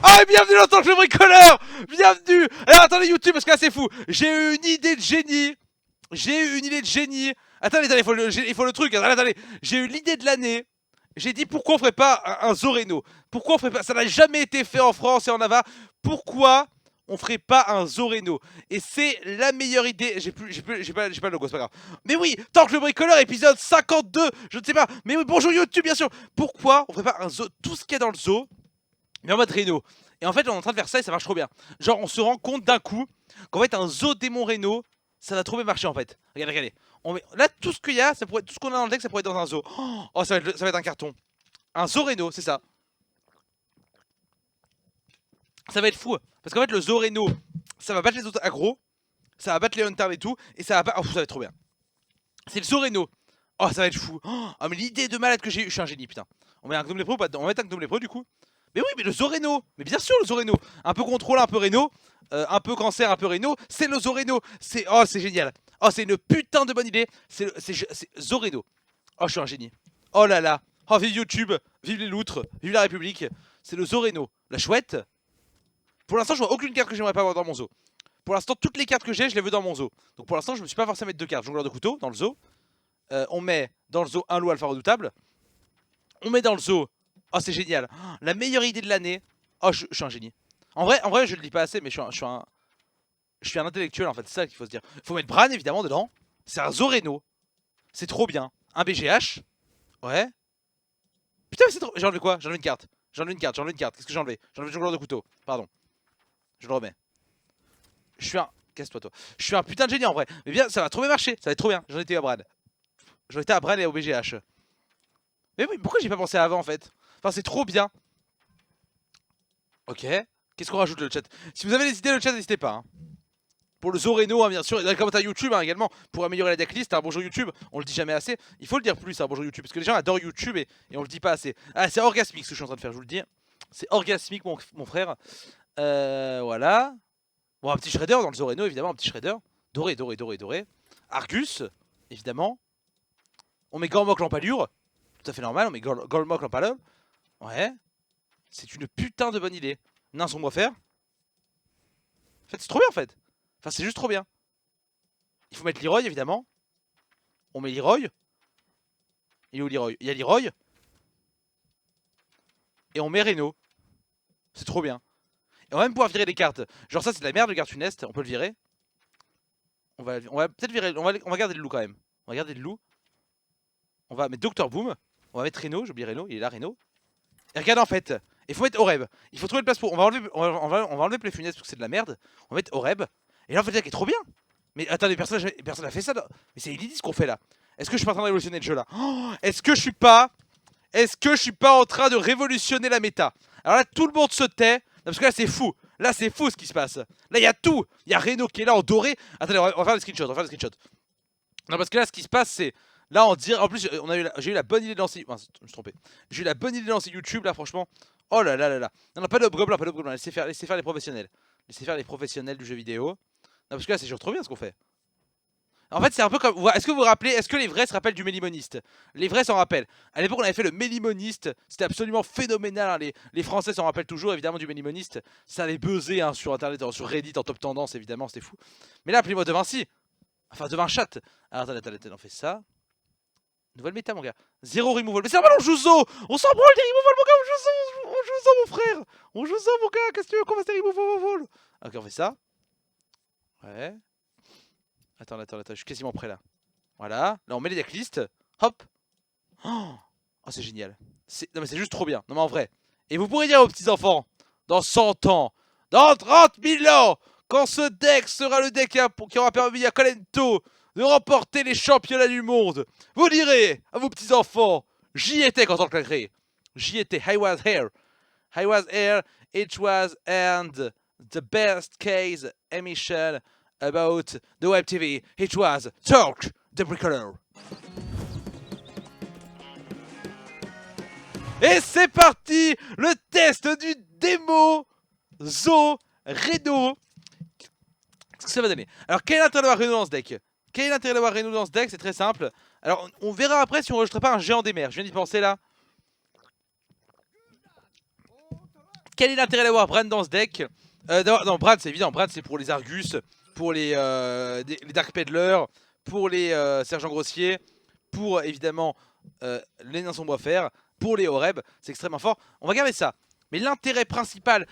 Ah, bienvenue dans Tank le bricoleur. Bienvenue. Alors attendez YouTube parce que là c'est fou. J'ai eu une idée de génie. Attendez, il faut le truc. Attendez. J'ai eu l'idée de l'année. J'ai dit pourquoi on ferait pas un Zoreno. Pourquoi on ferait pas. Ça n'a jamais été fait en France et en Navarre. Pourquoi on ferait pas un Zoreno? Et c'est la meilleure idée. J'ai pas le logo, c'est pas grave. Mais oui, Tank le bricoleur, épisode 52. Je ne sais pas. Mais oui, bonjour YouTube, bien sûr. Pourquoi on ferait pas un zoo, tout ce qu'il y a dans le zoo, mais en mode Reno. Et en fait, on est en train de faire ça et ça marche trop bien. Genre, on se rend compte d'un coup qu'en fait, un zoo démon Reno, ça va trop bien marcher en fait. Regardez. Là, tout ce qu'il y a, tout ce qu'on a dans le deck, ça pourrait être dans un zoo. Oh, ça va être un carton. Un zoo Reno, c'est ça. Ça va être fou. Parce qu'en fait, le zoo Reno, ça va battre les autres aggros. Ça va battre les hunters et tout. Et ça va pas. Oh, ça va être trop bien. C'est le zoo Reno. Oh, ça va être fou. Oh, mais l'idée de malade que j'ai eu. Je suis un génie, putain. On met un gnome lépreux ou pas dedans? On va mettre un gnome lépreux du coup. Mais oui, mais le Zoreno. Mais bien sûr, le Zoreno. Un peu contrôle, un peu Reno. Un peu cancer, un peu Reno. C'est le Zoreno. Oh, c'est génial. Oh, c'est une putain de bonne idée. C'est Zoreno. Oh, je suis un génie. Oh là là. Oh, vive YouTube. Vive les loutres. Vive la République. C'est le Zoreno. La chouette. Pour l'instant, je vois aucune carte que j'aimerais pas avoir dans mon zoo. Pour l'instant, toutes les cartes que j'ai, je les veux dans mon zoo. Donc pour l'instant, je me suis pas forcé à mettre deux cartes. Jongleur de couteau dans le zoo. On met dans le zoo un loup alpha redoutable. On met dans le zoo. Oh, c'est génial. La meilleure idée de l'année. Oh, je suis un génie. En vrai, je le dis pas assez, mais je suis un intellectuel en fait. C'est ça qu'il faut se dire. Faut mettre Bran évidemment dedans. C'est un Zoreno. C'est trop bien. Un BGH. Ouais. Putain, mais c'est trop. J'ai enlevé quoi? J'ai enlevé une carte. Qu'est-ce que j'ai enlevé? J'ai enlevé le jongleur de couteau. Pardon. Je le remets. Je suis un. Casse-toi, toi. Je suis un putain de génie en vrai. Mais bien, ça va trop bien marcher. Ça va être trop bien. J'en étais à Bran. J'en étais à Bran et au BGH. Mais oui, pourquoi j'ai pas pensé avant en fait? Enfin, c'est trop bien. Ok. Qu'est-ce qu'on rajoute le chat? Si vous avez des idées, le chat, n'hésitez pas. Hein. Pour le Zoreno, hein, bien sûr, et dans les commentaires YouTube hein, également, pour améliorer la decklist. Hein, bonjour YouTube, on le dit jamais assez. Il faut le dire plus, hein, bonjour YouTube, parce que les gens adorent YouTube et on le dit pas assez. Ah, c'est orgasmique ce que je suis en train de faire, je vous le dis. C'est orgasmique, mon frère. Voilà. Bon, un petit shredder dans le Zoreno, évidemment, un petit shredder. Doré. Argus, évidemment. On met Gormok l'empalure. Tout à fait normal, on met Gormok l'empalure. Ouais. C'est une putain de bonne idée. Nain sombre faire. En fait, c'est trop bien en fait. Enfin, c'est juste trop bien. Il faut mettre Leroy évidemment. On met Leroy. Il est où Leroy? Il y a Leroy. Et on met Reno. C'est trop bien. Et on va même pouvoir virer les cartes. Genre, ça, c'est de la merde, le garde funeste. On peut le virer. On va peut-être virer. On va garder le loup quand même. On va garder le loup. On va mettre Dr Boom. On va mettre Reno. J'ai oublié Reno. Il est là, Reno. Et regarde en fait. Il faut mettre Oreb. Il faut trouver une place pour. On va enlever Play Funeste parce que c'est de la merde. On va mettre Oreb. Et là, en fait, ça qui est trop bien. Mais attendez, personne n'a fait ça. Mais c'est inédit ce qu'on fait là. Est-ce que je suis pas en train de révolutionner le jeu là? Est-ce que je suis pas en train de révolutionner la méta? Alors là, tout le monde se tait. Parce que là, c'est fou. Là, c'est fou ce qui se passe. Là, il y a tout. Il y a Reno qui est là en doré. Attendez, on va faire le screenshot. Non, parce que là, ce qui se passe, c'est. Là, on dirait. En plus, j'ai eu la bonne idée de lancer. Enfin, je me suis trompé. J'ai eu la bonne idée de lancer YouTube là, franchement. Oh là là là là. Non, pas de hobgoblin. Laissez faire les professionnels. Laissez faire les professionnels du jeu vidéo. Non, parce que là, c'est genre trop bien ce qu'on fait. En fait, c'est un peu comme. Est-ce que vous vous rappelez? Est-ce que les vrais se rappellent du Mélimoniste? Les vrais s'en rappellent. À l'époque, on avait fait le Mélimoniste. C'était absolument phénoménal. Hein. Les Français s'en rappellent toujours, évidemment, du Mélimoniste. Ça allait buzzer hein, sur Internet, sur Reddit, en top tendance, évidemment, c'était fou. Mais là, appelez-moi de Vinci. Enfin, de Vinchat. Alors, attendez, on fait ça. Nouvelle méta, mon gars. Zéro removal. Mais c'est normal, on joue Zo. On s'en branle des removal, mon gars. On joue Zo, mon frère. On joue Zo, mon gars. Qu'est-ce que tu veux qu'on fasse des removal? Ok, on fait ça. Ouais. Attends, je suis quasiment prêt là. Voilà. Là, on met les decklists. Hop. Oh, c'est génial. Non, mais c'est juste trop bien. Non, mais en vrai. Et vous pourrez dire aux petits-enfants, dans 100 ans, dans 30 000 ans, quand ce deck sera le deck qui aura permis à Colento de remporter les championnats du monde, vous direz à vos petits-enfants, j'y étais quand on l'a créé. J'y étais. I was here. It was and the best case emission about the web TV. It was Talk the Bricoleur. Et c'est parti, le test du démo Zo Reno. Qu'est-ce que ça va donner? Alors, quel est l'intérêt d'avoir Reno dans ce deck? C'est très simple. Alors, on verra après si on ne rajouterait pas un géant des mers. Je viens d'y penser là. quel est l'intérêt d'avoir Bran dans ce deck? Non, Bran c'est évident, Bran c'est pour les Argus, pour les Dark Peddlers, pour les sergents grossiers, pour évidemment les nains sombres à fer, pour les Horeb, c'est extrêmement fort. On va garder ça. Mais l'intérêt principal,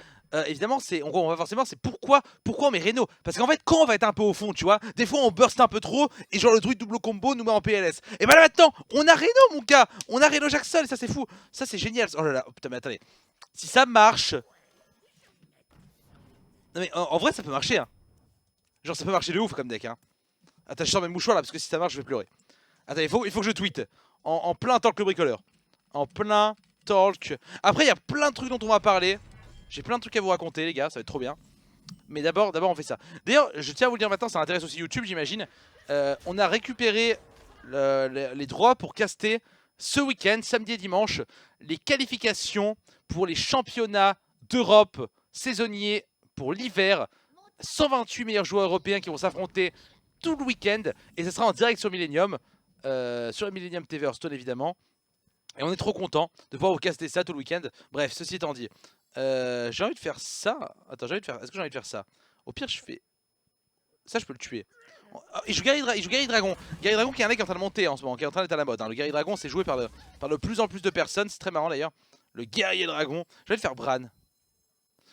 évidemment, c'est on va forcément, c'est pourquoi on met Reno. Parce qu'en fait, quand on va être un peu au fond, tu vois, des fois on burst un peu trop et genre le druide double combo nous met en PLS. Et bah là maintenant, on a Reno, mon gars, on a Reno Jackson, et ça c'est fou, ça c'est génial. Oh là là, putain, mais attendez, si ça marche, non mais en vrai ça peut marcher, hein. Genre ça peut marcher de ouf comme deck, hein. Attends, je sors mes mouchoirs là parce que si ça marche, je vais pleurer. Attends, il faut que je tweete en plein talk le bricoleur, en plein talk. Après, il y a plein de trucs dont on va parler. J'ai plein de trucs à vous raconter, les gars, ça va être trop bien. Mais d'abord, on fait ça. D'ailleurs, je tiens à vous le dire maintenant, ça intéresse aussi YouTube, j'imagine. On a récupéré les droits pour caster ce week-end, samedi et dimanche, les qualifications pour les championnats d'Europe saisonniers pour l'hiver. 128 meilleurs joueurs européens qui vont s'affronter tout le week-end. Et ce sera en direct sur Millennium. Sur Millennium TV Hearthstone, évidemment. Et on est trop content de pouvoir vous caster ça tout le week-end. Bref, ceci étant dit. J'ai envie de faire ça. Attends, est-ce que j'ai envie de faire ça? Au pire, je fais. Ça, je peux le tuer. Il joue Guerrier Dragon. Guerrier Dragon qui est un mec qui est en train de monter en ce moment, qui est en train d'être à la mode. Hein. Le Guerrier Dragon, c'est joué par de plus en plus de personnes. C'est très marrant d'ailleurs. Le Guerrier Dragon. Je vais le faire Bran.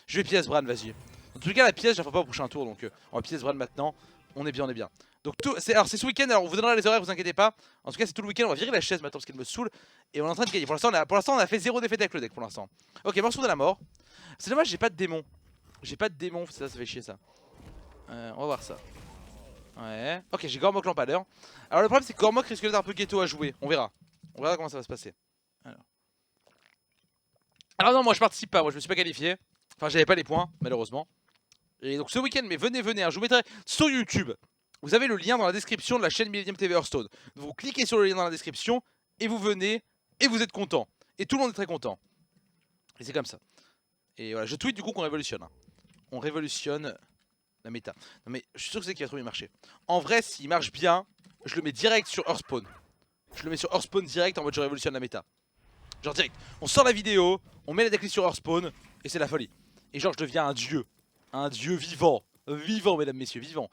Je vais pièce Bran, vas-y. En tout cas, la pièce, je la ferai pas au prochain tour. Donc, on va pièce Bran maintenant. On est bien, on est bien. Donc, alors, c'est ce week-end. Alors, on vous donnera les horaires, vous inquiétez pas. En tout cas, c'est tout le week-end. On va virer la chaise maintenant parce qu'elle me saoule. Et on est en train de gagner. Pour l'instant, on a fait 0 défaite avec le deck pour l'instant. Ok, morceau de la mort. C'est dommage, j'ai pas de démon. J'ai pas de démon, ça fait chier ça. On va voir ça. Ouais. Ok, j'ai Gormok Lampaleur. Alors le problème c'est que Gormok risque d'être un peu ghetto à jouer. On verra. On verra comment ça va se passer. Alors non, moi je participe pas. Moi je me suis pas qualifié. Enfin, j'avais pas les points, malheureusement. Et donc ce week-end, mais venez, hein, je vous mettrai sur YouTube. Vous avez le lien dans la description de la chaîne Millennium TV Hearthstone. Vous cliquez sur le lien dans la description et vous venez et vous êtes content. Et tout le monde est très content. Et c'est comme ça. Et voilà, je tweet du coup qu'on révolutionne. Hein. On révolutionne la méta. Non mais je suis sûr que c'est qu'il va trop bien marcher. En vrai, s'il marche bien, je le mets direct sur Hearthspawn. Je le mets sur Hearthspawn direct en mode je révolutionne la méta. Genre direct. On sort la vidéo, on met la decklist sur Hearthspawn et c'est la folie. Et genre je deviens un dieu. Un dieu vivant. Vivant, mesdames, messieurs, vivant.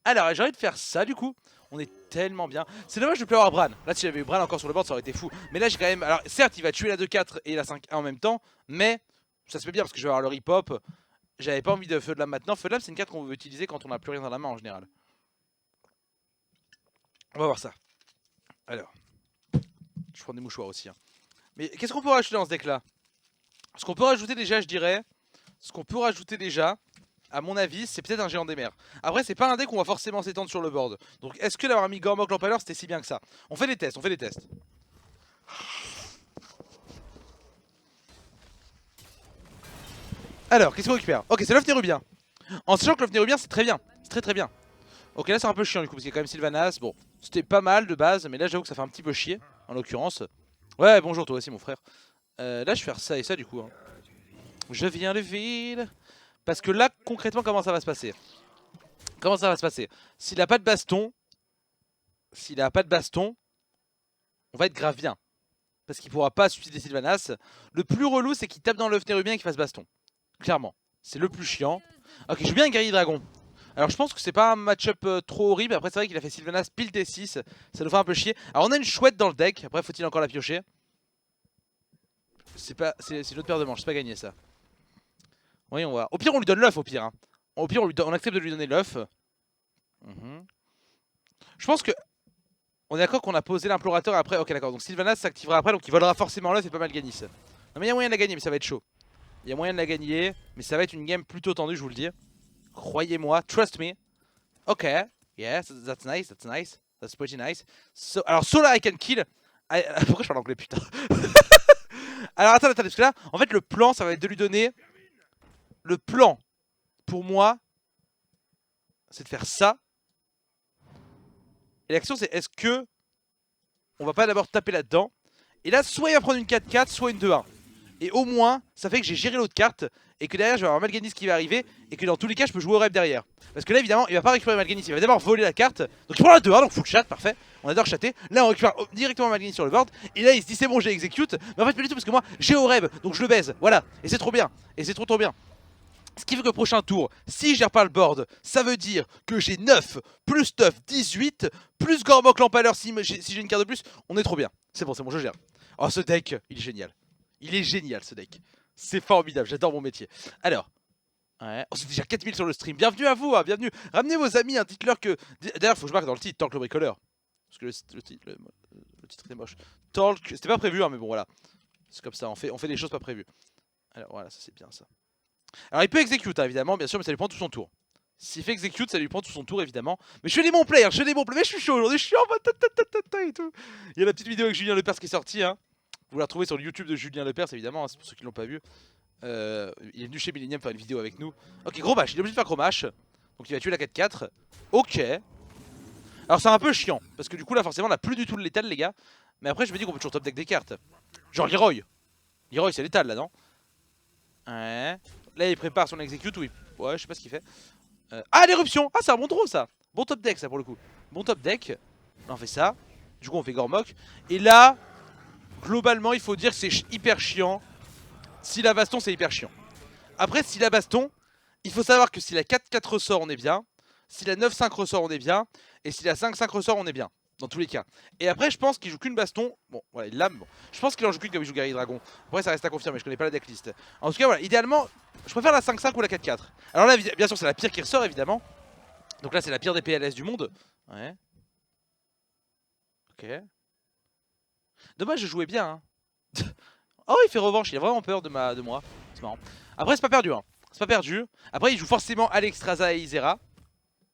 Alors, j'ai envie de faire ça du coup. On est tellement bien. C'est dommage de ne plus avoir Bran. Là, si j'avais eu Bran encore sur le board, ça aurait été fou. Mais là, j'ai quand même. Alors, certes, il va tuer la 2-4 et la 5-1 en même temps. Mais ça se fait bien parce que je vais avoir le rip-hop. J'avais pas envie de feu de lame maintenant. Feu de lame, c'est une carte qu'on veut utiliser quand on n'a plus rien dans la main en général. On va voir ça. Alors. Je prends des mouchoirs aussi. Hein. Mais qu'est-ce qu'on peut rajouter dans ce deck là? Ce qu'on peut rajouter déjà, je dirais. Ce qu'on peut rajouter déjà. À mon avis, c'est peut-être un géant des mers. Après, c'est pas un deck où on va forcément s'étendre sur le board. Donc, est-ce que d'avoir mis Gormok Lampaleur, c'était si bien que ça? On fait des tests, Alors, qu'est-ce qu'on récupère? Ok, c'est l'œuf nérubien. En sachant que l'œuf nérubien, c'est très bien. C'est très bien. Ok, là, c'est un peu chiant du coup, parce qu'il y a quand même Sylvanas. Bon, c'était pas mal de base, mais là, j'avoue que ça fait un petit peu chier, en l'occurrence. Ouais, bonjour toi aussi, mon frère. Là, je vais faire ça et ça, du coup. Hein. Je viens de ville. Parce que là, concrètement, comment ça va se passer? S'il a pas de baston, on va être grave bien. Parce qu'il pourra pas suicider Sylvanas. Le plus relou, c'est qu'il tape dans l'œuf nérubien et qu'il fasse baston. Clairement. C'est le plus chiant. Ok, je joue bien un guerrier dragon. Alors je pense que c'est pas un match-up trop horrible. Après, c'est vrai qu'il a fait Sylvanas pile T6. Ça nous fait un peu chier. Alors on a une chouette dans le deck. Après, faut-il encore la piocher? C'est une autre paire de manches. C'est pas gagné ça. Oui, on va. Au pire, on lui donne l'œuf. Au pire, hein. Au pire, on accepte de lui donner l'œuf. Je pense que. On est d'accord qu'on a posé l'implorateur après. Ok, d'accord. Donc Sylvanas s'activera après. Donc il volera forcément l'œuf et pas mal Ganis. Non, mais il y a moyen de la gagner, mais ça va être chaud. Il y a moyen de la gagner, mais ça va être une game plutôt tendue, je vous le dis. Croyez-moi, trust me. Ok, yeah, that's nice, that's pretty nice. Alors, Solar I can kill. Pourquoi je parle anglais, putain? Alors, attends, parce que là, en fait, le plan, ça va être de lui donner. Le plan, pour moi, c'est de faire ça. Et l'action, c'est est-ce que on va pas d'abord taper là-dedans? Et là, soit il va prendre une 4-4, soit une 2-1. Et au moins, ça fait que j'ai géré l'autre carte. Et que derrière, je vais avoir Mal'Ganis qui va arriver. Et que dans tous les cas, je peux jouer au rep derrière. Parce que là, évidemment, il va pas récupérer Mal'Ganis. Il va d'abord voler la carte. Donc il prend la 2-1, donc full chat, parfait. On adore chatter. Là, on récupère directement Mal'Ganis sur le board. Et là, il se dit c'est bon, j'ai execute. Mais en fait, pas du tout, parce que moi, j'ai au rep. Donc je le baise. Voilà. Et c'est trop bien. Et c'est trop bien. Ce qui fait que le prochain tour, si je gère pas le board, ça veut dire que j'ai 9 plus 9, 18, plus Gormok Lampaler si j'ai une carte de plus. On est trop bien. C'est bon, je gère. Oh, ce deck, il est génial. Il est génial ce deck. C'est formidable, j'adore mon métier. Alors, ouais. Oh, c'est déjà 4000 sur le stream. Bienvenue à vous, hein, bienvenue. Ramenez vos amis, hein, dites-leur que. D'ailleurs, faut que je marque dans le titre Talk le bricoleur. Parce que le titre est moche. Talk, c'était pas prévu, hein, mais bon, voilà. C'est comme ça, on fait des choses pas prévues. Alors voilà, ça c'est bien ça. Alors il peut execute, hein, évidemment, bien sûr, mais ça lui prend tout son tour. S'il fait execute, ça lui prend tout son tour, évidemment. Mais je fais des bons plays, mais je suis chaud aujourd'hui, je suis en mode et tout. Il y a la petite vidéo avec Julien Lepers qui est sortie, hein. Vous la retrouvez sur le YouTube de Julien Lepers, évidemment, hein, c'est pour ceux qui l'ont pas vu. Il est venu chez Millennium faire une vidéo avec nous. Ok, gros match, il est obligé de faire gros match. Donc il va tuer la 4-4. Ok. Alors c'est un peu chiant, parce que du coup là forcément on a plus du tout de létal les gars. Mais après je me dis qu'on peut toujours top deck des cartes. Genre Leroy. Leroy c'est létal là non? Ouais. Là il prépare son execute ou il... Ouais je sais pas ce qu'il fait. Ah l'éruption. Ah c'est un bon draw ça. Bon top deck ça pour le coup. Bon top deck. Là on fait ça. Du coup on fait Gormok. Et là, globalement il faut dire que c'est hyper chiant. Si la baston c'est hyper chiant. Après si la baston, il faut savoir que si la 4-4 ressort on est bien. Si la 9-5 ressort on est bien. Et si la 5-5 ressort on est bien. Dans tous les cas. Et après je pense qu'il joue qu'une baston. Bon voilà il lame. Bon. Je pense qu'il en joue qu'une comme il joue Guerrier Dragon. Après ça reste à confirmer, je connais pas la decklist. En tout cas voilà, idéalement je préfère la 5-5 ou la 4-4. Alors là bien sûr c'est la pire qui ressort évidemment. Donc là c'est la pire des PLS du monde. Ouais. Ok. Dommage je jouais bien hein. Oh il fait revanche, il a vraiment peur de moi. C'est marrant. Après c'est pas perdu hein. C'est pas perdu. Après il joue forcément Alexstrasza et Isera.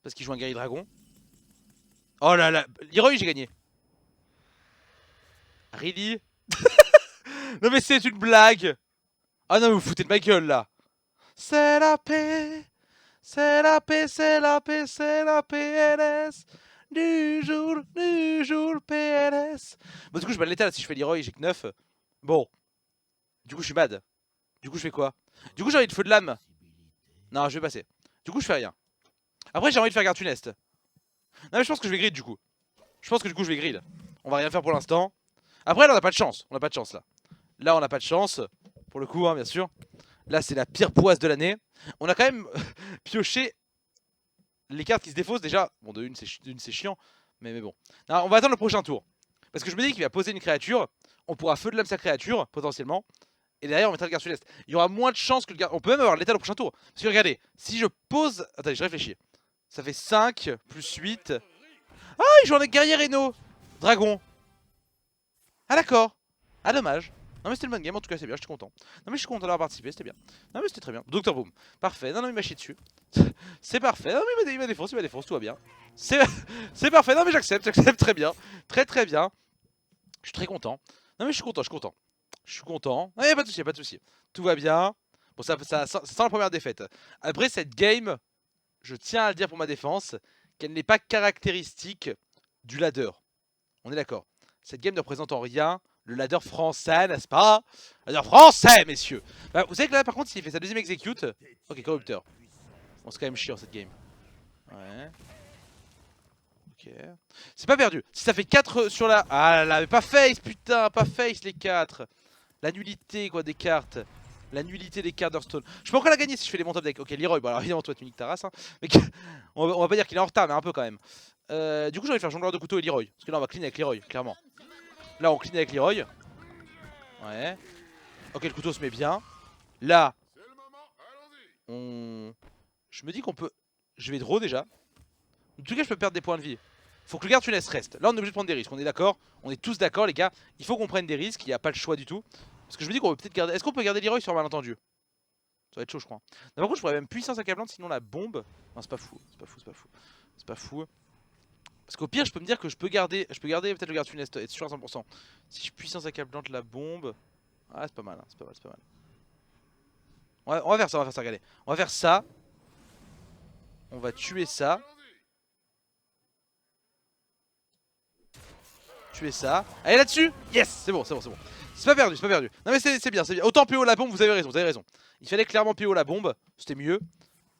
Parce qu'il joue un Guerrier Dragon. Oh là là, Leroy j'ai gagné. Really? Non mais c'est une blague. Ah non mais vous foutez de ma gueule là. C'est la paix. C'est la paix, c'est la paix, c'est la PLS. Du jour PLS. Bon du coup je bats l'état si je fais Leroy j'ai que 9. Bon. Du coup je suis mad. Du coup je fais quoi? Du coup j'ai envie de feu de lame. Non je vais passer. Du coup je fais rien. Après j'ai envie de faire Gartunest. Non mais je pense que je vais grid du coup. Je pense que du coup je vais grid. On va rien faire pour l'instant. Après là on a pas de chance. On a pas de chance là. Là on a pas de chance. Pour le coup hein bien sûr. Là c'est la pire poisse de l'année. On a quand même pioché les cartes qui se défaussent déjà. Bon de une c'est chiant. Mais bon. Non, on va attendre le prochain tour. Parce que je me dis qu'il va poser une créature. On pourra feu de l'âme sa créature potentiellement. Et derrière on mettra le garde céleste. Il y aura moins de chances que le garde. On peut même avoir l'état au prochain tour. Parce que regardez, si je pose. Attendez, je réfléchis. Ça fait 5 plus 8. Ah il joue avec guerrier Reno. Dragon. Ah d'accord. Ah dommage. Non mais c'était le bon game en tout cas c'est bien, j'étais content. Non mais je suis content d'avoir participé, c'était bien. Non mais c'était très bien. Docteur Boom. Parfait. Non il m'a chié dessus. C'est parfait. Non mais il m'a défoncé, tout va bien. C'est parfait. Non mais j'accepte très bien. Très bien. Je suis très content. Non mais je suis content. Non y'a pas de soucis, Tout va bien. Bon ça sent la première défaite. Après cette game, je tiens à le dire pour ma défense, qu'elle n'est pas caractéristique du ladder. On est d'accord. Cette game ne représente en rien le ladder français, n'est-ce pas? Ladder français, messieurs. Bah, vous savez que là, par contre, s'il fait sa deuxième execute... Ok, corrupteur. Bon, c'est quand même chiant, cette game. Ouais. Ok. C'est pas perdu. Si ça fait 4 sur la... Ah là là, mais pas face, putain, pas face, les 4. La nullité, quoi, des cartes. La nullité des cartes d'Hearthstone. Je peux encore la gagner si je fais les bons top deck. Ok, Leroy, bon alors évidemment, toi, tu niques ta race. Hein. Mais on va pas dire qu'il est en retard, mais un peu quand même. Du coup, j'ai envie de faire jongleur de couteau et Leroy. Parce que là, on va clean avec Leroy, clairement. Là, on clean avec Leroy. Ouais. Ok, le couteau se met bien. Là, on... Je me dis qu'on peut... Je vais draw déjà. En tout cas, je peux perdre des points de vie. Faut que le garde funeste reste. Là, on est obligé de prendre des risques. On est d'accord? On est tous d'accord, les gars. Il faut qu'on prenne des risques. Il n'y a pas le choix du tout. Parce que je me dis qu'on peut peut-être garder... Est-ce qu'on peut garder Leroy sur malentendu? Ça va être chaud, je crois. Non, par contre, je pourrais même puissance accablante, sinon la bombe... Non, c'est pas fou. C'est pas fou. Parce qu'au pire, je peux me dire que je peux garder peut-être le garde funeste, être sûr à 100%. Si je puissance accablante la bombe... Ah, c'est pas mal, hein. C'est pas mal. On va faire ça, regardez. On va faire ça. On va tuer ça. Tuer ça. Allez là-dessus. Yes, c'est bon. C'est pas perdu, c'est pas perdu. Non mais c'est bien, c'est bien. Autant PO la bombe, vous avez raison, vous avez raison. Il fallait clairement PO la bombe, c'était mieux.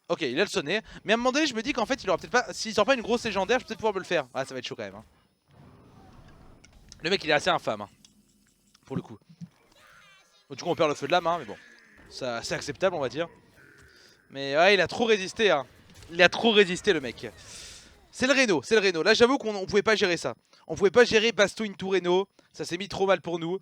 Ok, il a le sonné. Mais à un moment donné, je me dis qu'en fait, il aura peut-être pas. S'il sort pas une grosse légendaire, je vais peut-être pouvoir me le faire. Ah, ça va être chaud quand même. Hein. Le mec, il est assez infâme. Hein, pour le coup. Bon, du coup, on perd le feu de la main, mais bon. C'est acceptable, on va dire. Mais ouais, il a trop résisté. Hein. Il a trop résisté, le mec. C'est le Reno, c'est le Reno. Là, j'avoue qu'on pouvait pas gérer ça. On pouvait pas gérer Basto into Reno. Ça s'est mis trop mal pour nous.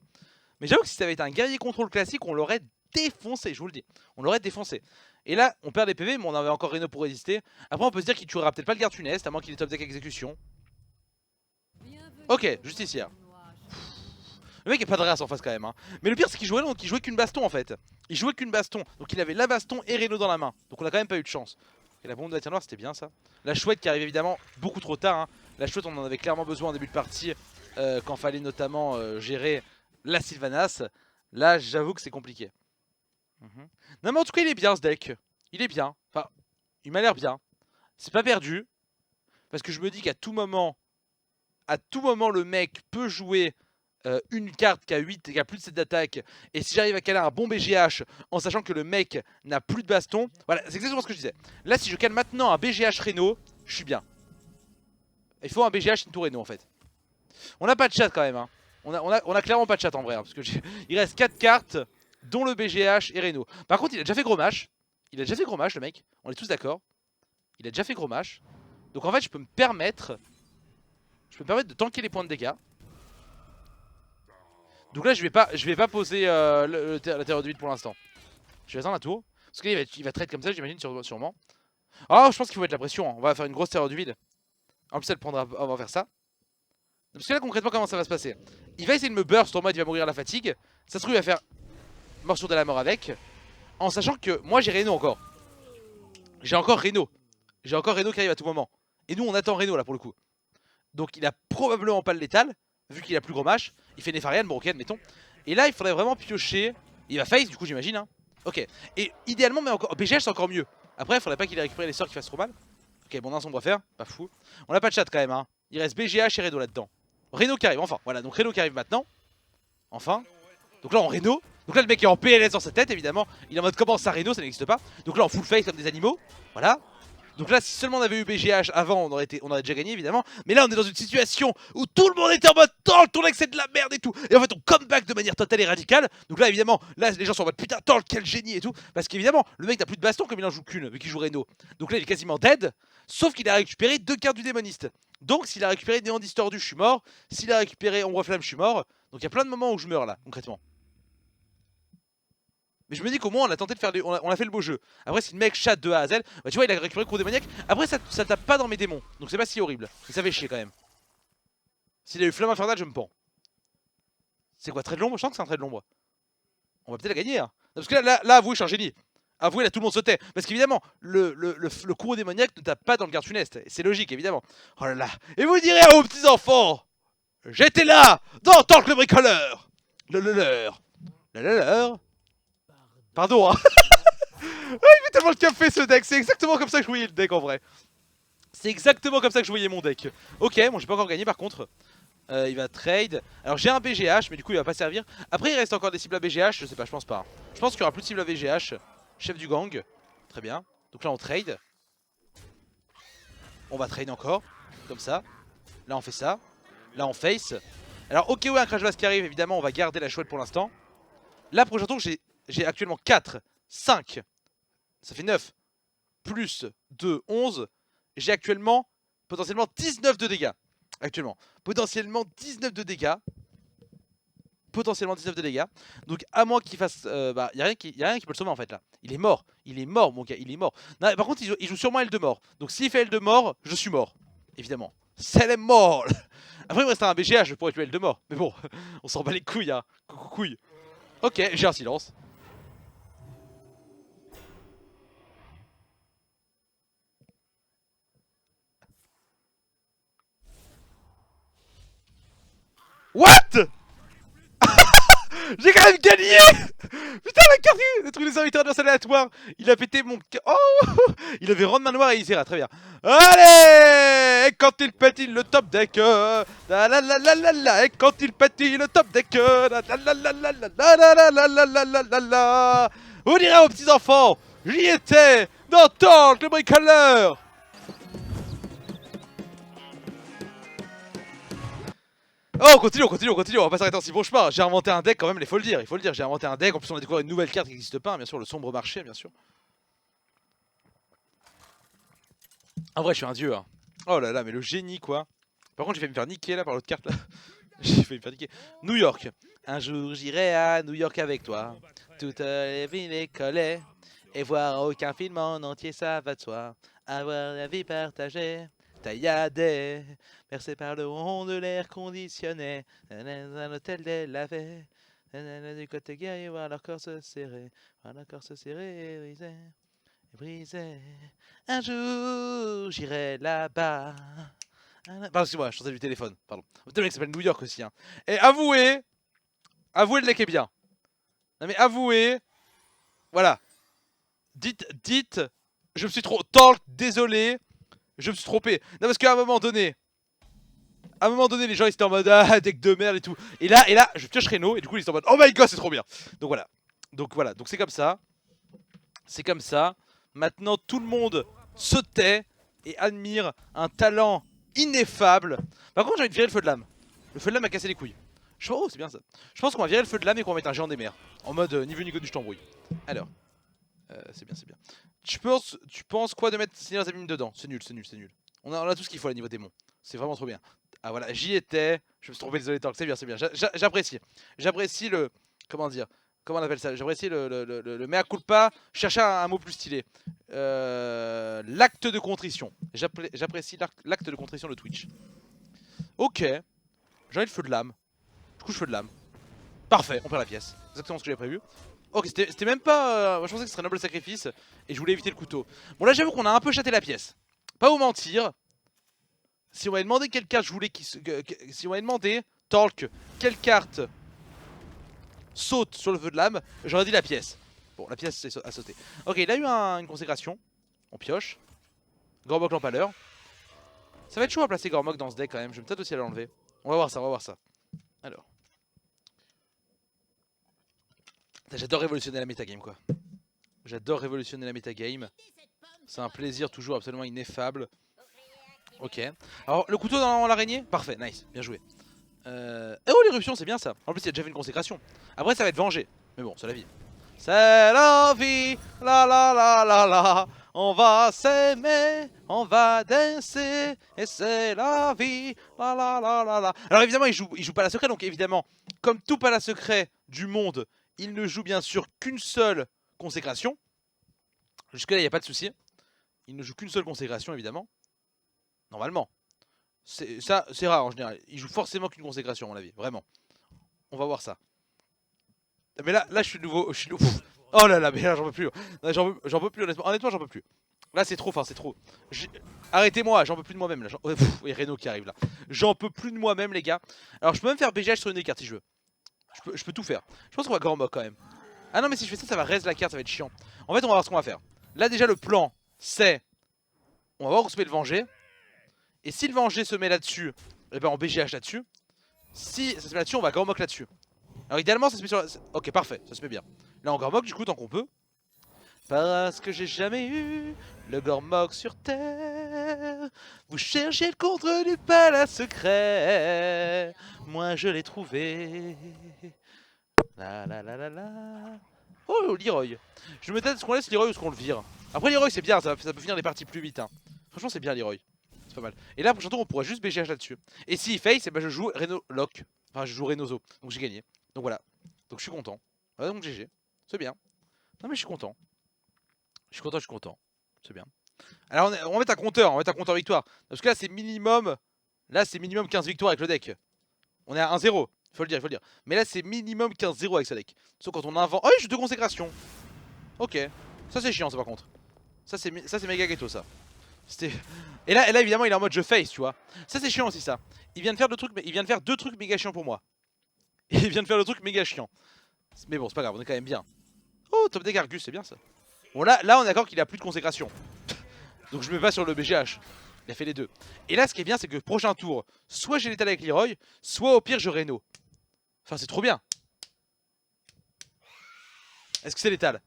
Mais j'avoue que si ça avait été un guerrier contrôle classique, on l'aurait défoncé, je vous le dis. On l'aurait défoncé. Et là, on perd des PV, mais on avait encore Reno pour résister. Après, on peut se dire qu'il tuera peut-être pas le garde funeste, à moins qu'il ait top deck exécution. Ok, justicière. Le mec est pas de race en face quand même. Hein. Mais le pire, c'est qu'il jouait, qu'une baston en fait. Il jouait qu'une baston. Donc il avait la baston et Reno dans la main. Donc on a quand même pas eu de chance. Et la bombe de la tire noire, c'était bien ça. La chouette qui arrive évidemment beaucoup trop tard. Hein. La chouette, on en avait clairement besoin en début de partie. Quand fallait notamment gérer la Sylvanas. Là, j'avoue que c'est compliqué. Non mais en tout cas il est bien ce deck. Il est bien. Enfin, il m'a l'air bien. C'est pas perdu. Parce que je me dis qu'à tout moment, le mec peut jouer une carte qui a 8 et qui a plus de 7 d'attaque. Et si j'arrive à caler un bon BGH en sachant que le mec n'a plus de baston. Voilà, c'est exactement ce que je disais. Là si je cale maintenant un BGH Reno, je suis bien. Il faut un BGH into Reno en fait. On n'a pas de chat quand même. Hein. On a clairement pas de chat en vrai. Hein, parce que il reste 4 cartes. Dont le BGH et Reno. Par contre, il a déjà fait gros match. Il a déjà fait gros match, le mec. On est tous d'accord. Il a déjà fait gros match. Donc en fait, je peux me permettre de tanker les points de dégâts. Donc là, je vais pas poser la terreur de vide pour l'instant. Je vais attendre la tour. Parce qu'il va trade comme ça, j'imagine, sûrement. Oh, je pense qu'il faut mettre la pression. Hein. On va faire une grosse terreur du vide. En plus, elle prendra. On va faire ça. Parce que là, concrètement, comment ça va se passer? Il va essayer de me burst en mode il va mourir à la fatigue. Ça se trouve, il va faire morsure de la mort avec. En sachant que moi j'ai Reno encore. J'ai encore Reno. J'ai encore Reno qui arrive à tout moment. Et nous on attend Reno là pour le coup. Donc il a probablement pas le létal. Vu qu'il a plus gros match. Il fait Nefarian, bon ok admettons. Et là il faudrait vraiment piocher. Il va face du coup j'imagine hein. Ok. Et idéalement mais encore. BGH c'est encore mieux. Après il faudrait pas qu'il ait récupéré les sorts qui fassent trop mal. Ok bon d'un sombre à faire. Pas fou. On a pas de chat quand même hein. Il reste BGH et Reno là-dedans. Reno qui arrive enfin. Voilà donc Reno qui arrive maintenant. Enfin. Donc là en Reno. Donc là le mec est en PLS dans sa tête évidemment. Il est en mode comment ça Reno, ça n'existe pas. Donc là en full face comme des animaux. Voilà. Donc là si seulement on avait eu BGH avant on aurait déjà gagné évidemment. Mais là on est dans une situation où tout le monde était en mode Tank, ton deck c'est de la merde et tout. Et en fait on come back de manière totale et radicale. Donc là évidemment là les gens sont en mode putain Tank quel génie et tout. Parce qu'évidemment le mec n'a plus de baston comme il en joue qu'une vu qu'il joue Reno. Donc là il est quasiment dead. Sauf qu'il a récupéré 2 cartes du démoniste. Donc s'il a récupéré Néant Distordu je suis mort. S'il a récupéré Ombre Flamme je suis mort. Donc il y a plein de moments où je meurs là concrètement. Mais je me dis qu'au moins on a tenté de faire on a fait le beau jeu. Après si le mec chatte de A à Z, bah tu vois il a récupéré Cours démoniaque. Après ça tape pas dans mes démons. Donc c'est pas si horrible. Et ça fait chier quand même. S'il a eu Flamme Infernale je me pends. C'est quoi trait de l'ombre? Je sens que c'est un trait de l'ombre. On va peut-être la gagner hein. Parce que là avouez je suis un génie. Avouez là tout le monde se tait. Parce qu'évidemment le courroux démoniaque ne tape pas dans le garde funeste. C'est logique évidemment. Oh là là. Et vous direz à vos petits enfants, j'étais là dans Tank le bricoleur. Le leur. Pardon hein. Il fait tellement de café ce deck, c'est exactement comme ça que je voyais le deck en vrai. C'est exactement comme ça que je voyais mon deck. Ok, bon j'ai pas encore gagné par contre. Il va trade. Alors j'ai un BGH mais du coup il va pas servir. Après il reste encore des cibles à BGH, je sais pas, je pense pas. Je pense qu'il y aura plus de cibles à BGH. Chef du gang. Très bien. Donc là on trade. On va trade encore. Comme ça. Là on fait ça. Là on face. Alors ok ouais un Crash Blast qui arrive, évidemment on va garder la chouette pour l'instant. Là prochain tour j'ai actuellement 4, 5, ça fait 9, plus 2, 11. J'ai actuellement potentiellement 19 de dégâts. Actuellement. Potentiellement 19 de dégâts. Potentiellement 19 de dégâts. Donc à moins qu'il fasse... bah y a rien qui peut le sauver en fait là. Il est mort. Il est mort mon gars. Il est mort. Non, par contre il joue sûrement L de mort. Donc s'il fait L de mort, je suis mort. Évidemment. C'est la mort. Après il me reste un BGH, je pourrais tuer L de mort. Mais bon, on s'en bat les couilles hein. Coucou couilles. Ok, j'ai un silence. What? J'ai quand même gagné. Putain la carte détruit les serviteurs adverses aléatoires. Il a pété mon... Oh. Il avait Rendre Manoir et Isera, très bien. Allez. Et quand il pète, il le top deck. La la la la la la. Et quand il pète, il le top deck. La la la la la la la la la la la la la la. Vous direz aux petits enfants, j'y étais dans Tank le bricoleur. Oh, on continue, on va pas s'arrêter en si bon chemin. J'ai inventé un deck quand même, il faut le dire, j'ai inventé un deck, en plus on a découvert une nouvelle carte qui n'existe pas, bien sûr, le sombre marché, bien sûr. En vrai, je suis un dieu, hein. Oh là là, mais le génie, quoi. Par contre, j'ai fait me faire niquer, là, par l'autre carte, là. J'ai fait me faire niquer. New York. Un jour, j'irai à New York avec toi. Toutes les villes et collées. Et voir aucun film en entier, ça va de soi. Avoir la vie partagée. Tailladé, bercé par le rond de l'air conditionné, dans un hôtel délavé, du côté guerrier, voir leur corps se serrer, voir leur corps se serrer et briser, et briser. Un jour, j'irai là-bas. Pardon, excuse-moi, je chantais du téléphone, pardon. Le mec s'appelle New York aussi, hein. Et avouez, le deck est bien. Non mais avouez, voilà. Dites, je me suis trop Tank, désolé. Je me suis trompé. Non, parce qu'à un moment donné, les gens ils étaient en mode ah, deck de merde et tout. Et là, je pioche Reno et du coup ils étaient en mode oh my god, c'est trop bien. Donc voilà. Donc c'est comme ça. C'est comme ça. Maintenant tout le monde se tait et admire un talent ineffable. Par contre, j'ai envie de virer le feu de lame. Le feu de lame a cassé les couilles. Oh, c'est bien ça. Je pense qu'on va virer le feu de lame et qu'on va mettre un géant des mers. En mode ni vu ni connu, je t'embrouille. Alors. C'est bien. Tu penses quoi de mettre Seigneur des Abîmes dedans? C'est nul. On a tout ce qu'il faut à niveau démon. C'est vraiment trop bien. Ah voilà, j'y étais. Je me suis trompé, désolé Tank, c'est bien. J'apprécie le... Comment dire? Comment on appelle ça? J'apprécie le mea culpa. Chercher un mot plus stylé. L'acte de contrition. J'apprécie l'acte de contrition de Twitch. Ok. J'ai envie de feu de lame. Du coup, je feu de lame. Parfait, on perd la pièce. Exactement ce que j'avais prévu. Ok, c'était même pas... moi je pensais que ce serait un noble sacrifice et je voulais éviter le couteau. Bon là j'avoue qu'on a un peu châté la pièce. Pas vous mentir. Si on m'avait demandé quelle carte je voulais si on m'avait demandé, Talk, quelle carte saute sur le feu de lame, j'aurais dit la pièce. Bon, la pièce a sauté. Ok, il a eu une consécration. On pioche. Gormok l'empaleur. Ça va être chaud à placer Gormok dans ce deck quand même. Je vais peut-être aussi aller l'enlever. On va voir ça. Alors. J'adore révolutionner la metagame quoi. C'est un plaisir toujours absolument ineffable. Ok. Alors le couteau dans l'araignée? Parfait, nice, bien joué. Oh l'éruption c'est bien ça. En plus il y a déjà fait une consécration. Après ça va être vengé. Mais bon, c'est la vie. C'est la vie. La. On va s'aimer, on va danser. Et c'est la vie. La. Alors évidemment il joue pas la secret. Donc évidemment, comme tout pas la secret du monde, il ne joue bien sûr qu'une seule consécration. Jusque là il n'y a pas de souci. Il ne joue qu'une seule consécration évidemment. Normalement. Ça c'est rare en général. Il joue forcément qu'une consécration à mon avis. Vraiment. On va voir ça. Mais là je suis nouveau. Oh là là, mais là j'en peux plus. J'en peux plus honnêtement. Honnêtement j'en peux plus. Là c'est trop, enfin c'est trop. Arrêtez-moi, j'en peux plus de moi-même là. Et Reno qui arrive là. J'en peux plus de moi-même les gars. Alors je peux même faire BGH sur une des cartes si je veux. Je peux tout faire. Je pense qu'on va Gormok quand même. Ah non mais si je fais ça, ça va raise la carte, ça va être chiant. En fait on va voir ce qu'on va faire. Là déjà le plan c'est... On va voir où se met le venger. Et si le venger se met là-dessus, et ben on BGH là-dessus. Si ça se met là-dessus, on va Gormok là-dessus. Alors idéalement ça se met sur la... Ok parfait, ça se met bien. Là on Gormok du coup tant qu'on peut. Parce que j'ai jamais eu le Gormok sur terre. Vous cherchez le contre du palais secret. Moi je l'ai trouvé. La. Oh Leroy. Je me demande est-ce qu'on laisse Leroy ou est-ce qu'on le vire. Après Leroy c'est bien, ça peut finir les parties plus vite hein. Franchement c'est bien Leroy. C'est pas mal. Et là prochain tour on pourra juste BGH là-dessus. Et s'il face, ben je joue Reno Lock. Enfin je joue Renozo. Donc j'ai gagné. Donc voilà. Donc je suis content. Voilà donc GG. C'est bien. Non mais je suis content. Je suis content. C'est bien. Alors on va mettre un compteur victoire. Parce que là c'est minimum. Là c'est minimum 15 victoires avec le deck. On est à 1-0. Faut le dire. Mais là c'est minimum 15-0 avec ce deck. Sauf quand on invente. Oh oui, j'ai 2 consécrations. Ok. Ça c'est chiant ça par contre. Ça c'est méga ghetto ça. Et là évidemment il est en mode je face tu vois. Ça c'est chiant aussi ça. Il vient de faire 2 trucs méga chiants pour moi. Il vient de faire le truc méga chiant. Mais bon c'est pas grave, on est quand même bien. Oh, top deck Argus, c'est bien ça. Bon, là on est d'accord qu'il a plus de consécration. Donc je me mets pas sur le BGH. Il a fait les deux. Et là, ce qui est bien, c'est que prochain tour, soit j'ai l'étal avec Leroy, soit au pire, je Reno. Enfin, c'est trop bien. Est-ce que c'est l'étal?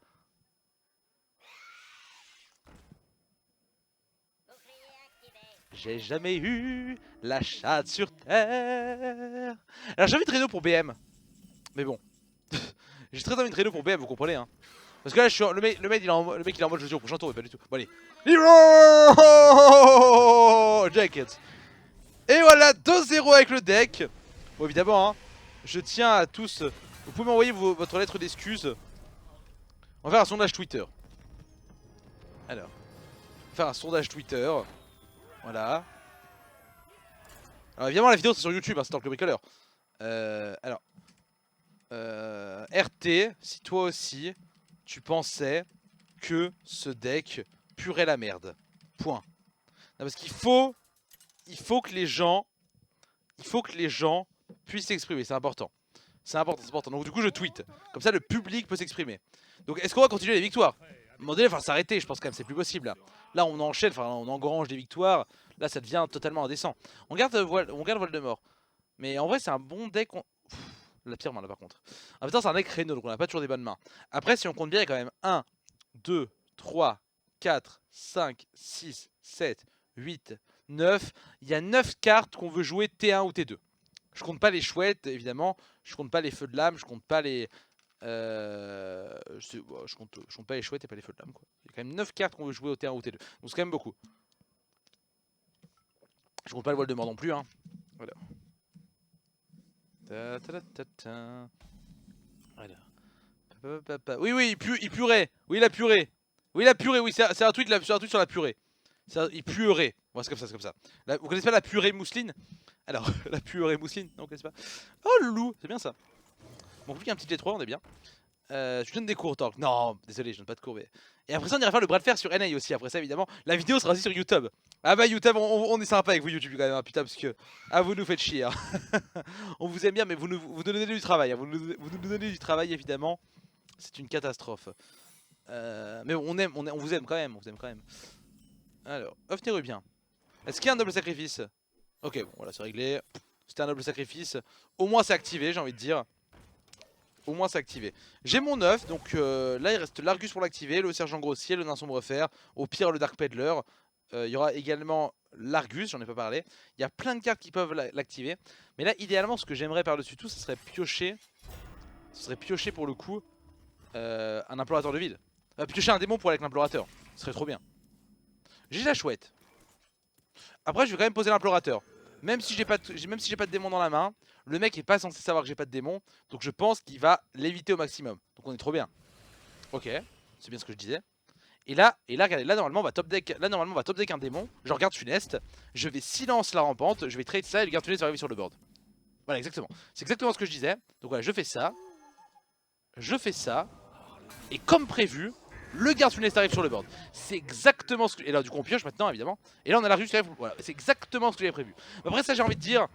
J'ai jamais eu la chatte sur terre. Alors j'ai envie de Reno pour BM. Mais bon. J'ai très envie de Reno pour BM, vous comprenez hein. Parce que là, je suis le mec il est en mode je suis au prochain tour, mais pas du tout. Bon allez. Jacket. Et voilà, 2-0 avec le deck. Bon évidemment, hein, je tiens à tous. Vous pouvez m'envoyer votre lettre d'excuse. On va faire un sondage Twitter. Alors, on va faire un sondage Twitter. Voilà. Alors évidemment la vidéo c'est sur YouTube, hein, c'est Tank le bricoleur. Alors. RT, si toi aussi tu pensais que ce deck purait la merde. Point. Non, parce qu'il faut que les gens puissent s'exprimer, c'est important. C'est important, c'est important. Donc du coup je tweet. Comme ça le public peut s'exprimer. Donc est-ce qu'on va continuer les victoires? À un moment donné, il va falloir s'arrêter, je pense quand même, c'est plus possible là. Là on enchaîne, enfin on engrange des victoires. Là ça devient totalement indécent. On garde Voldemort. Mais en vrai c'est un bon deck. La pire main là par contre. En même temps c'est un deck Reno, donc on n'a pas toujours des bonnes mains. Après si on compte bien, il y a quand même 1, 2, 3, 4, 5, 6, 7, 8, 9. Il y a 9 cartes qu'on veut jouer T1 ou T2. Je compte pas les chouettes évidemment. Je compte pas les feux de lame. Je compte pas les... je compte pas les chouettes et pas les feux de lame quoi. Il y a quand même 9 cartes qu'on veut jouer au T1 ou T2. Donc c'est quand même beaucoup. Je compte pas le Voldemort non plus hein. Voilà. Voilà. Oui, il purait. Oui, il a puré. Oui, il a puré. Oui, c'est un tweet sur la purée. Il puerait. Bon, c'est comme ça, c'est comme ça. Vous connaissez pas la purée mousseline? Alors, la purée mousseline? Non, vous connaissez pas? Oh, le loup, c'est bien ça. Bon, plus qu'un petit T3, on est bien. Je donne des cours, Tank. Non, désolé, je donne pas de cours. Mais... Et après ça, on ira faire le bras de fer sur NA aussi. Après ça, évidemment, la vidéo sera aussi sur YouTube. Ah bah, YouTube, on est sympa avec vous, YouTube, quand même. Hein, putain, parce que. Ah, vous nous faites chier. Hein. On vous aime bien, mais vous nous donnez du travail. Hein. Vous nous donnez du travail, évidemment. C'est une catastrophe. Mais on vous aime quand même. On vous aime quand même. Alors, Ofnerubien. Est-ce qu'il y a un double sacrifice? Ok, bon, voilà, c'est réglé. C'était un double sacrifice. Au moins, c'est activé, j'ai envie de dire. Au moins c'est activé. J'ai mon 9, donc là il reste l'Argus pour l'activer, le Sergent Grossier, le Nain Sombre Fer, au pire le Dark Peddler. Il y aura également l'Argus, j'en ai pas parlé. Il y a plein de cartes qui peuvent l'activer. Mais là idéalement ce que j'aimerais par-dessus tout, ce serait piocher. Ce serait piocher pour le coup un implorateur de vide. Piocher un démon pour aller avec l'implorateur. Ce serait trop bien. J'ai la chouette. Après je vais quand même poser l'implorateur. Même si j'ai pas de démon dans la main, le mec est pas censé savoir que j'ai pas de démon. Donc je pense qu'il va l'éviter au maximum. Donc on est trop bien. Ok, c'est bien ce que je disais. Et là, regardez, là normalement on va top deck un démon. Je regarde Funeste, je vais silence la rampante, je vais trade ça et le garde Funeste va arriver sur le board. Voilà, exactement. C'est exactement ce que je disais. Donc voilà, je fais ça. Et comme prévu, le garde Funeste arrive sur le board. C'est exactement ce que... Et là du coup on pioche maintenant évidemment. Et là on a l'Argus qui arrive. Voilà, c'est exactement ce que j'avais prévu. Après ça j'ai envie de dire...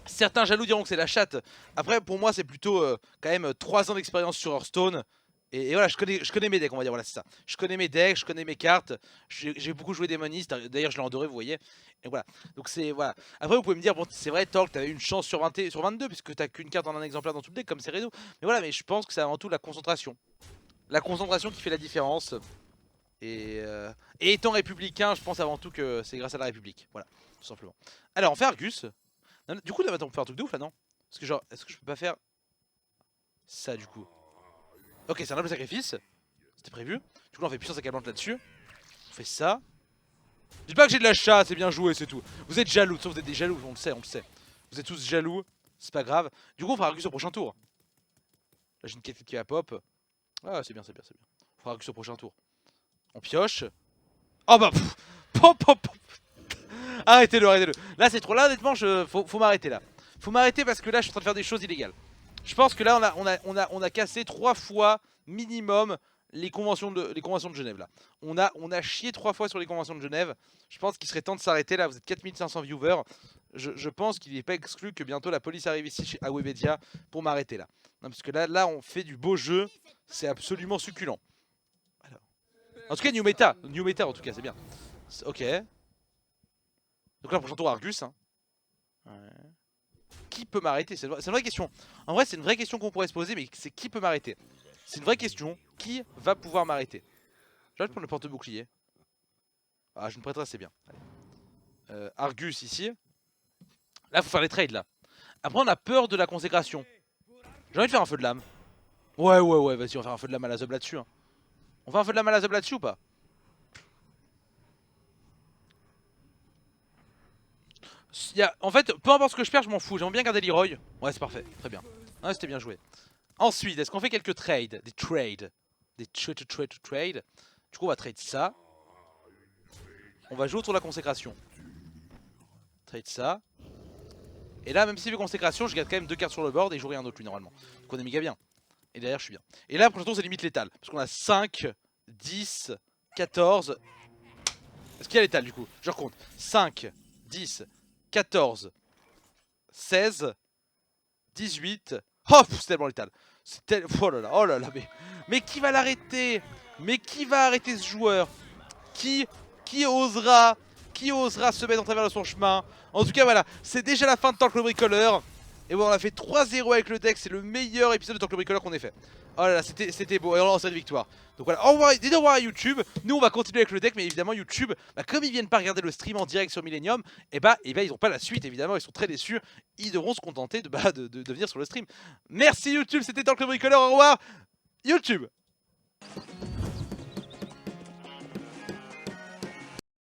Certains jaloux diront que c'est la chatte. Après pour moi c'est plutôt quand même 3 ans d'expérience sur Hearthstone. Et voilà, je connais mes decks, on va dire, voilà, c'est ça. Je connais mes decks, je connais mes cartes. J'ai beaucoup joué démoniste, d'ailleurs je l'ai endoré, vous voyez. Et voilà, donc c'est, voilà. Après vous pouvez me dire, bon c'est vrai Torque, t'avais une chance sur 22, puisque t'as qu'une carte en un exemplaire dans tout le deck, comme c'est Reno. Mais voilà, mais je pense que c'est avant tout la concentration. La concentration qui fait la différence. Et étant républicain, je pense avant tout que c'est grâce à la République. Voilà, tout simplement. Alors on fait Argus. Non, du coup, là, attends, on peut faire un truc de ouf là, non? Parce que genre, est-ce que je peux pas faire ça du coup? Ok, c'est un double sacrifice. C'était prévu. Du coup, là, on fait puissance accablante là-dessus. On fait ça. Dites pas que j'ai de la chatte, c'est bien joué, c'est tout. Vous êtes jaloux, sauf vous êtes des jaloux, on le sait, on le sait. Vous êtes tous jaloux, c'est pas grave. Du coup, on fera Argus au prochain tour. Là, j'ai une quête qui va pop. Ah, c'est bien, c'est bien, c'est bien. On fera Argus au prochain tour. On pioche. Oh bah, pop, pop, pop. Arrêtez-le, arrêtez-le. Là, c'est trop. Là, honnêtement, faut m'arrêter là. Faut m'arrêter parce que là, je suis en train de faire des choses illégales. Je pense que là, on a cassé 3 fois minimum les conventions de Genève là. On a chié 3 fois sur les conventions de Genève. Je pense qu'il serait temps de s'arrêter là. Vous êtes 4500 viewers. Je pense qu'il n'est pas exclu que bientôt la police arrive ici à Webedia pour m'arrêter là. Non, parce que là, on fait du beau jeu. C'est absolument succulent. Alors. En tout cas, New Meta en tout cas, c'est bien. Ok. Donc là, prochain tour Argus. Hein. Ouais. Qui peut m'arrêter? C'est une vraie question. En vrai, c'est une vraie question qu'on pourrait se poser, mais c'est qui peut m'arrêter? C'est une vraie question. Qui va pouvoir m'arrêter? Je vais prendre le porte-bouclier. Ah, je me prêterai, c'est bien. Argus ici. Là, faut faire les trades là. Après, on a peur de la consécration. J'ai envie de faire un feu de lame. Ouais, vas-y, on va faire un feu de lame à la zob là-dessus. Hein. On fait un feu de lame à la zob là-dessus ou pas? En fait, peu importe ce que je perds, je m'en fous. J'aimerais bien garder Leroy. Ouais, c'est parfait. Très bien. Ouais, c'était bien joué. Ensuite, est-ce qu'on fait quelques trades? Des trades. Des trades. Du coup, on va trade ça. On va jouer autour de la consécration. Trade ça. Et là, même si je fais consécration, je garde quand même 2 cartes sur le board et je joue rien d'autre lui normalement. Donc on est méga bien. Et derrière, je suis bien. Et là, pour le tour, c'est limite létal. Parce qu'on a 5, 10, 14. Est-ce qu'il y a létal du coup? Je recompte. 5, 10, 14, 16, 18. Oh, c'est tellement létal. Oh là là, mais qui va l'arrêter? Mais qui va arrêter ce joueur? Qui osera se mettre en travers de son chemin? En tout cas, voilà, c'est déjà la fin de Tank le Bricoleur. Et bon, on a fait 3-0 avec le deck, c'est le meilleur épisode de Tank le Bricoleur qu'on ait fait. Oh là là, c'était beau, et on a lancé une victoire. Donc voilà, dites au revoir à YouTube. Nous, on va continuer avec le deck, mais évidemment, YouTube, comme ils viennent pas regarder le stream en direct sur Millennium, et bah ils ont pas la suite, évidemment, ils sont très déçus. Ils devront se contenter de venir sur le stream. Merci YouTube, c'était Tank le Bricoleur, au revoir YouTube.